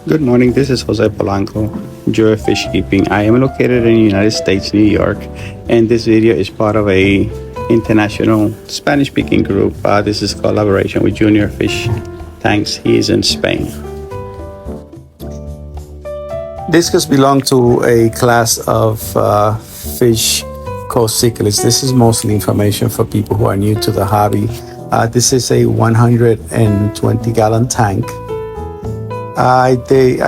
Good morning. This is Jose Polanco, Joy of Fish Keeping. I am located in the United States, New York, and this video is part of a international Spanish-speaking group. This is collaboration with Junior Fish Tanks. He is in Spain. Discus belong to a class of fish called cichlids. This is mostly information for people who are new to the hobby. This is a 120-gallon tank. I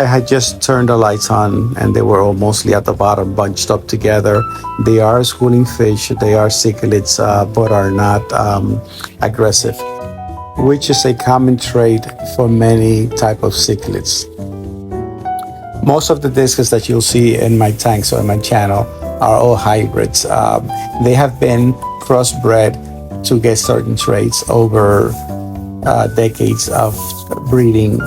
had just turned the lights on and they were all mostly at the bottom bunched up together. They are schooling fish, they are cichlids, but are not aggressive, which is a common trait for many type of cichlids. Most of the discus that you'll see in my tanks or in my channel are all hybrids. They have been crossbred to get certain traits over decades of breeding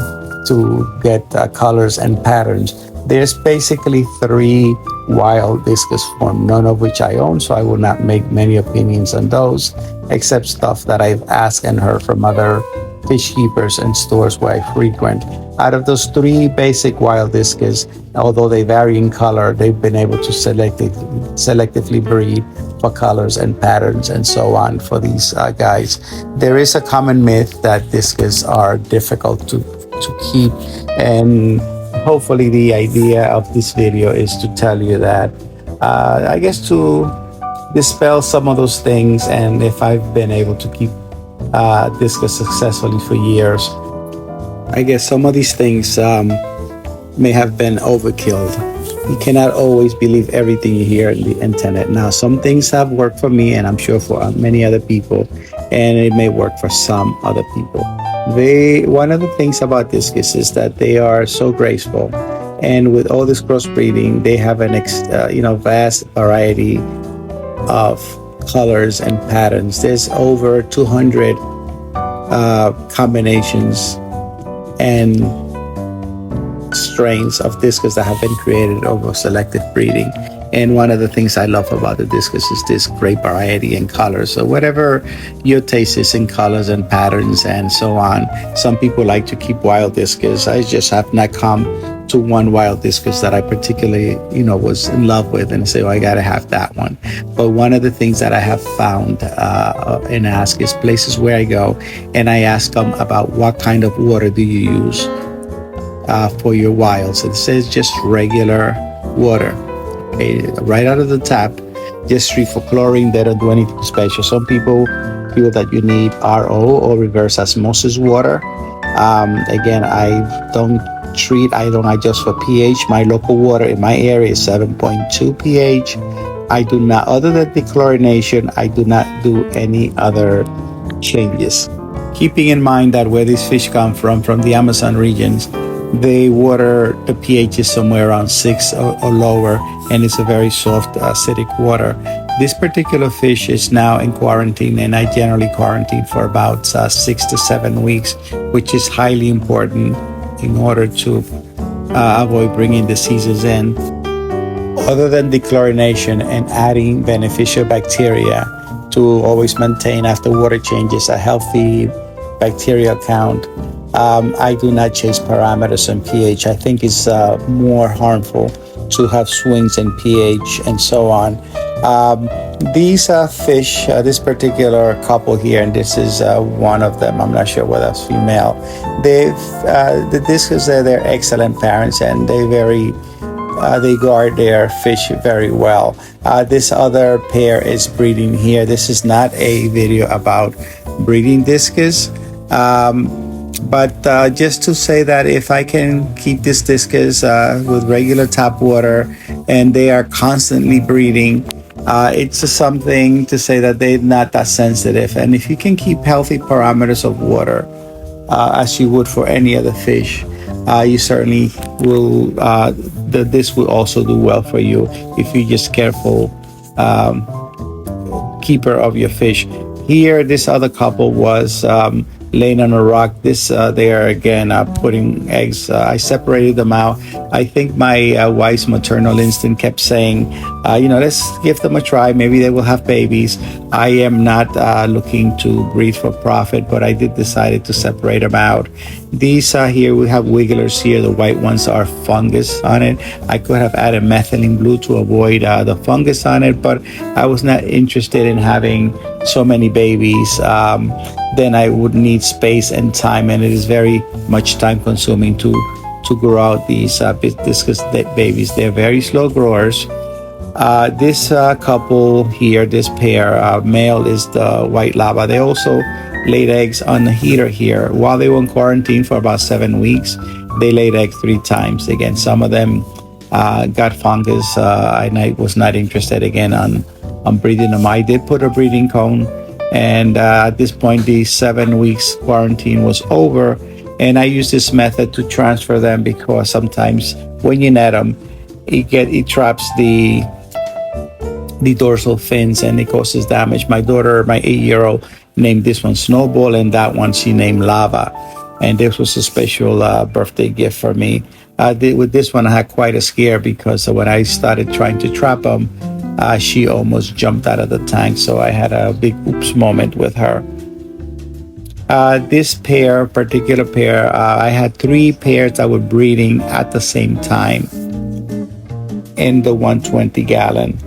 to get colors and patterns. There's basically 3 wild discus forms, none of which I own, so I will not make many opinions on those, except stuff that I've asked and heard from other fish keepers and stores where I frequent. Out of those 3 basic wild discus, although they vary in color, they've been able to selectively breed for colors and patterns and so on for these guys. There is a common myth that discus are difficult to keep, and hopefully the idea of this video is to tell you that I guess to dispel some of those things. And if I've been able to keep discus successfully for years, I guess some of these things may have been overkill. You cannot always believe everything you hear on the internet. Now, some things have worked for me, and I'm sure for many other people, and it may work for some other people. One of the things about discus is that they are so graceful, and with all this crossbreeding, they have an vast variety of colors and patterns. There's over 200 combinations and strains of discus that have been created over selective breeding. And one of the things I love about the discus is this great variety in colors. So whatever your taste is in colors and patterns and so on, some people like to keep wild discus. I just have not come to one wild discus that I particularly, was in love with and say, oh, I gotta have that one. But one of the things that I have found and ask is places where I go, and I ask them about what kind of water do you use for your wilds. It says just regular water. Right out of the tap, just free for chlorine. They don't do anything special. Some people feel that you need RO or reverse osmosis water. Again, I don't adjust for pH. My local water in my area is 7.2 pH. I do not, other than dechlorination, I do not do any other changes. Keeping in mind that where these fish come from the Amazon regions, the water, the pH is somewhere around 6 or lower, and it's a very soft acidic water. This particular fish is now in quarantine, and I generally quarantine for about 6 to 7 weeks, which is highly important in order to avoid bringing diseases in. Other than dechlorination and adding beneficial bacteria to always maintain after water changes a healthy bacterial count, I do not chase parameters on pH. I think it's more harmful to have swings in pH and so on. These fish, this particular couple here, and this is one of them, I'm not sure whether that's female. The discus, they're excellent parents, and they guard their fish very well. This other pair is breeding here. This is not a video about breeding discus. But just to say that if I can keep this discus with regular tap water and they are constantly breeding, it's just something to say that they're not that sensitive. And if you can keep healthy parameters of water as you would for any other fish, you certainly will, this will also do well for you if you're just careful keeper of your fish. Here, this other couple was laying on a rock. They are again putting eggs. I separated them out. I think my wife's maternal instinct kept saying, let's give them a try. Maybe they will have babies. I am not looking to breed for profit, but I did decide to separate them out. These here, we have wigglers here. The white ones are fungus on it. I could have added methylene blue to avoid the fungus on it, but I was not interested in having so many babies. Then I would need space and time, and it is very much time consuming to grow out these discus babies. They're very slow growers. This couple here, this pair, male is the white lava. They also laid eggs on the heater here. While they were in quarantine for about 7 weeks, they laid eggs 3 times. Again, some of them got fungus, and I was not interested again on breeding them. I did put a breeding cone, and at this point, the 7 weeks quarantine was over, and I used this method to transfer them because sometimes when you net them, it traps the dorsal fins and it causes damage. My daughter, my 8-year-old, named this one Snowball, and that one she named Lava. And this was a special birthday gift for me. With this one, I had quite a scare because when I started trying to trap them, she almost jumped out of the tank. So I had a big oops moment with her. This particular pair, I had 3 pairs that were breeding at the same time in the 120 gallon.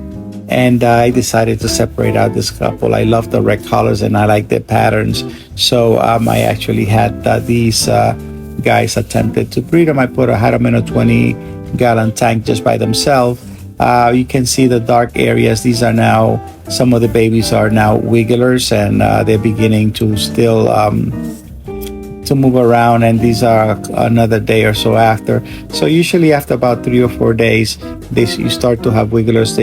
And I decided to separate out this couple. I love the red colors and I like their patterns. So I actually had these guys attempted to breed them. I had them in a 20-gallon tank just by themselves. You can see the dark areas. These are now, some of the babies are now wigglers, and they're beginning to still to move around, and these are another day or so after. So usually after about 3 or 4 days, you start to have wigglers.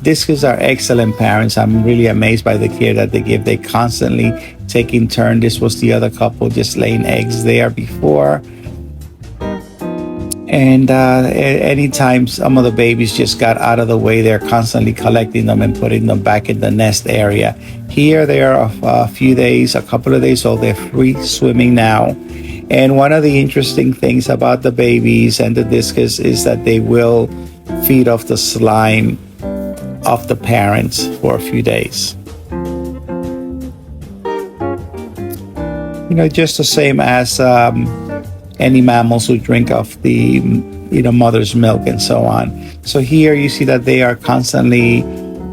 Discus are excellent parents. I'm really amazed by the care that they give. They constantly taking turn. This was the other couple just laying eggs there before. And anytime some of the babies just got out of the way, they're constantly collecting them and putting them back in the nest area. Here they are a couple of days old. They're free swimming now. And one of the interesting things about the babies and the discus is that they will feed off the slime of the parents for a few days. Just the same as any mammals who drink of the mother's milk and so on. So here you see that they are constantly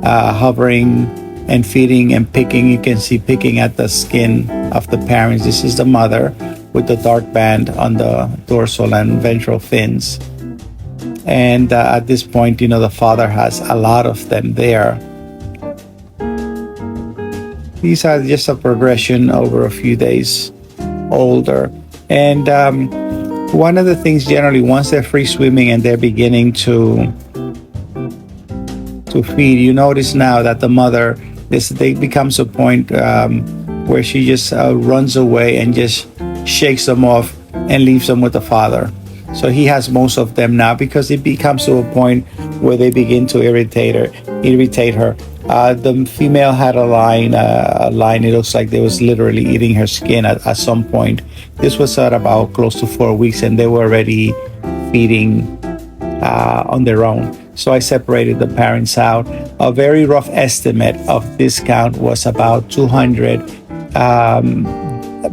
hovering and feeding and picking. You can see picking at the skin of the parents. This is the mother with the dark band on the dorsal and ventral fins. And at this point, the father has a lot of them there. These are just a progression over a few days older. And one of the things generally, once they're free swimming and they're beginning to feed, you notice now that the mother, they becomes a point where she just runs away and just shakes them off and leaves them with the father. So he has most of them now because it becomes to a point where they begin to irritate her. The female had a line. It looks like they was literally eating her skin at some point. This was at about close to 4 weeks, and they were already feeding on their own. So I separated the parents out. A very rough estimate of this count was about 200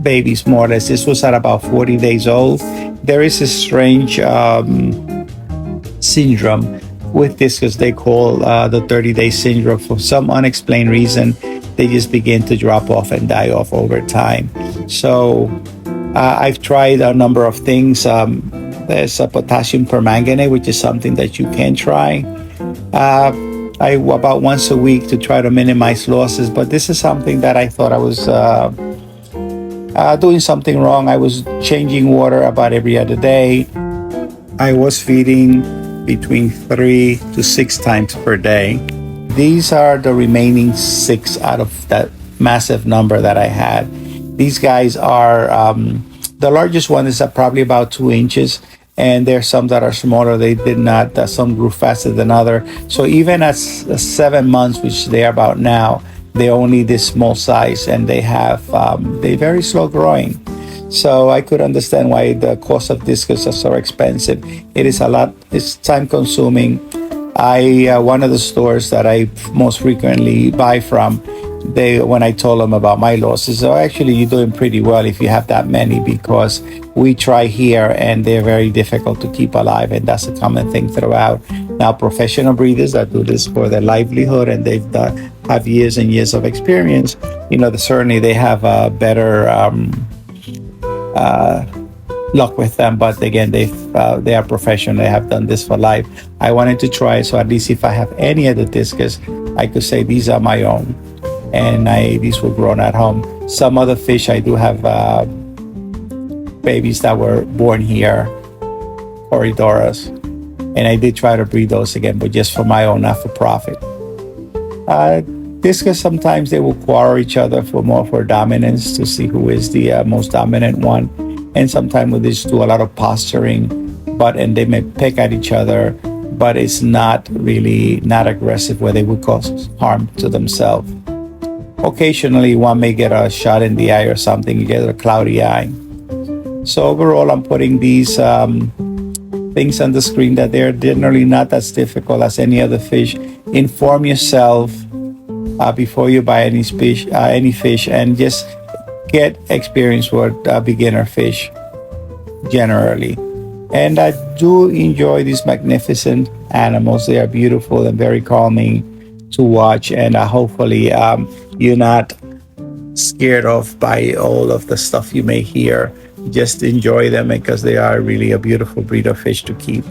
babies, more or less. This was at about 40 days old. There is a strange syndrome with discus they call the 30-day syndrome. For some unexplained reason, they just begin to drop off and die off over time. So I've tried a number of things. There's a potassium permanganate, which is something that you can try. I about once a week to try to minimize losses, but this is something that I thought I was doing something wrong. I was changing water about every other day. I was feeding between 3 to 6 times per day. These are the remaining 6 out of that massive number that I had. These guys are, the largest one is probably about 2 inches, and there's some that are smaller. They did not, some grew faster than other. So even at 7 months, which they are about now, they're only this small size, and they're very slow growing. So I could understand why the cost of discus are so expensive. It is a lot, it's time consuming. One of the stores that I most frequently buy from, they when I told them about my losses, oh, actually you're doing pretty well if you have that many, because we try here and they're very difficult to keep alive, and that's a common thing throughout. Now, professional breeders that do this for their livelihood and have years and years of experience, certainly they have a better uh, luck with them. But again, they are professional. They have done this for life. I wanted to try, so at least if I have any other discus, I could say these are my own, and these were grown at home. Some other fish, I do have babies that were born here, Corridoras, and I did try to breed those again, but just for my own, not for profit. Discus, sometimes they will quarrel each other for dominance to see who is the most dominant one, and sometimes they just do a lot of posturing, and they may pick at each other, but it's not aggressive where they would cause harm to themselves. Occasionally, one may get a shot in the eye or something. You get a cloudy eye. So overall, I'm putting these things on the screen that they're generally not as difficult as any other fish. Inform yourself before you buy any fish, and just get experience with beginner fish generally. And I do enjoy these magnificent animals. They are beautiful and very calming to watch, and hopefully you're not scared off by all of the stuff you may hear. Just enjoy them, because they are really a beautiful breed of fish to keep.